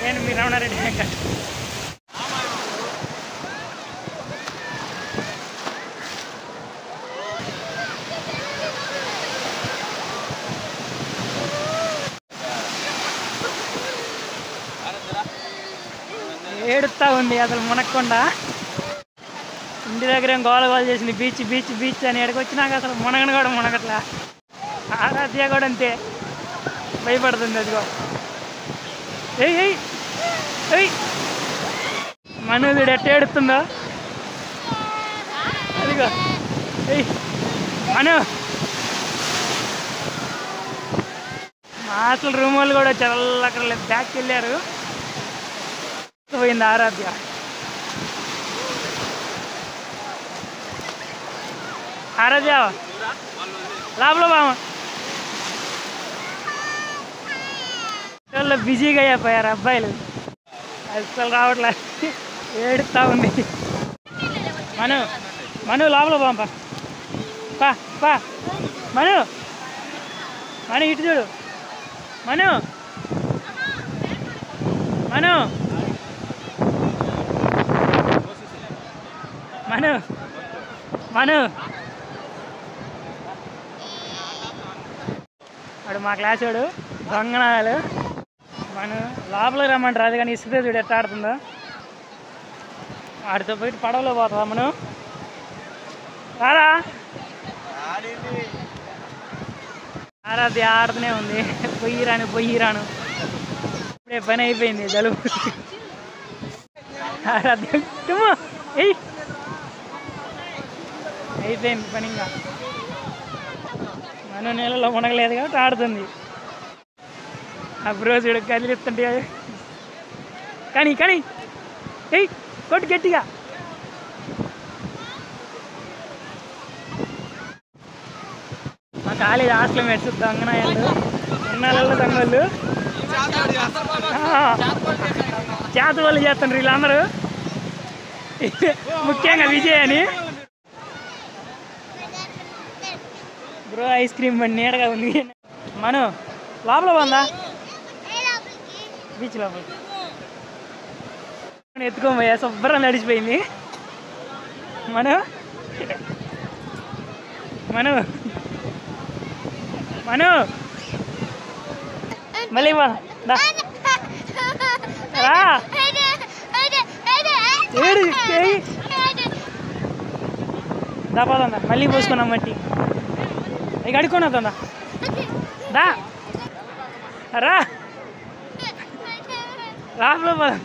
నేను మీ రమణారెడ్డి వెంకట్. ఏడుస్తా ఉంది అసలు మునక్కుండా. ఇంటి దగ్గర ఏం గోల గోల చేసింది, బీచ్ బీచ్ బీచ్ అని. ఎక్కడికి వచ్చినాక అసలు మునగను కూడా మునగట్లా. ఆరాధ్య కూడా అంతే, భయపడుతుంది. అదిగో ఏయ్ ఏయ్ ఏయ్, మనోజుడు ఎట్ట ఏడుస్తుందో అదిగో. ఏయ్ మను, మా అసలు రూమ్ వాళ్ళు కూడా వచ్చారు. అక్కడ బ్యాక్కి వెళ్ళారు. పోయింది ఆరాధ్య. ఆరాధ్య లోపల బామ బిజీగా అయిపోయారు అబ్బాయిలు, అసలు రావట్లే, ఏడుస్తా ఉంది. మను మను లోపల బాంప పా పా. మను మను ఇటు చూడు. మను మను మను మను వాడు మా క్లాస్ వాడు దొంగనాయాలు. మనం లోపలికి రమ్మంటారు, అది కానీ ఇసుక చూడు ఎట్ట ఆడుతుందో. వాడితో పోయి పడవలో పోతుందా మనం? రారా. ఆరాధ్య ఆడుతూనే ఉంది, పొయ్యిరాను పొయ్యిరాను. ఇప్పుడే పని అయిపోయింది, జలుబు. ఆరాధ్య అయిపోయింది పని. ఇంకా మనం నీళ్ళలో మునగలేదు కాబట్టి ఆడుతుంది. అప్పుడు రోజు కదిలిస్తుంటే కానీ కానీ ఏయ్ కొట్టు గట్టిగా. మా కాలేజ్ హాస్టల్ మేట్స్ దొంగనాయాలు, ఎన్నాళ్ళలో దొంగలు, చేత వాళ్ళు చేస్తుండ్రు వీళ్ళందరూ. ముఖ్యంగా విజయ్ అని. బ్రో ఐస్ క్రీమ్ బండి నీడగా ఉంది. మను లోపల పోందా, బీచ్ లోపల ఎత్తుకోబోయా, శుభ్రం నడిచిపోయింది. మను మను మను మళ్ళీ రా. దాపోదా, మళ్ళీ పోసుకున్నాం మట్టి. అవి కడుక్కొని వస్తుందా, దా రా లోపల పోదాం.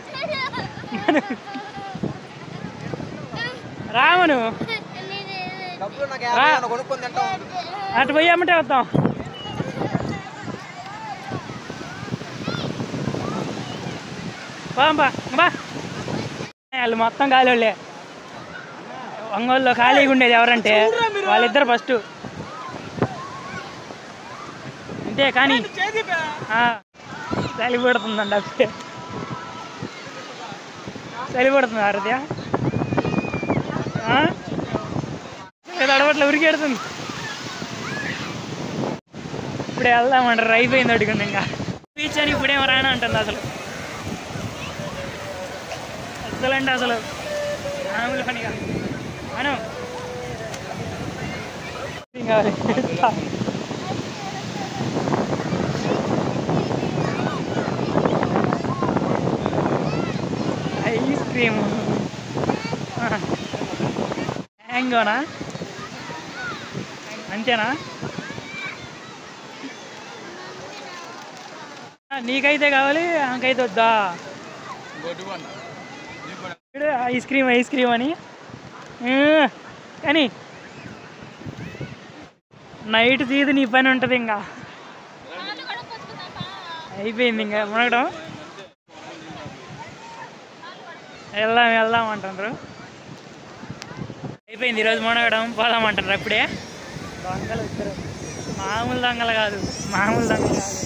రామను అటు పోయి అమ్మటే వస్తాం. బా వాళ్ళు మొత్తం ఖాళీ వాళ్ళే. ఒంగోలులో ఖాళీగా ఉండేది ఎవరంటే వాళ్ళిద్దరు ఫస్ట్ అంతే. కానీ చలి పడుతుందండి, అప్పుడే చలి పడుతుంది. ఆరాధ్య అడవట్ల ఉరికెడుతుంది. ఇప్పుడే వెళ్దామంటారు, అయిపోయింది అడుగుంది. ఇంకా బీచ్ అని ఇప్పుడేమో రానా అంటుంది. అసలు అంటే అసలు మామూలు పనిగా. మనం ఐస్ క్రీము మ్యాంగోనా అంతేనా? నీకైతే కావాలి, ఆమెకైతే వద్దా? ఐస్ క్రీమ్ ఐస్ క్రీమ్ అని. కానీ నైట్ తీది నీ పని ఉంటుంది. ఇంకా అయిపోయింది, ఇంకా మునగడం. వెళ్దాం వెళ్దాం అంటున్నారు. అయిపోయింది ఈరోజు మునగడం, పోదామంటారు. అప్పుడే దొంగలు వచ్చారు, మామూలు దొంగలు కాదు, మామూలు దొంగలు కాదు.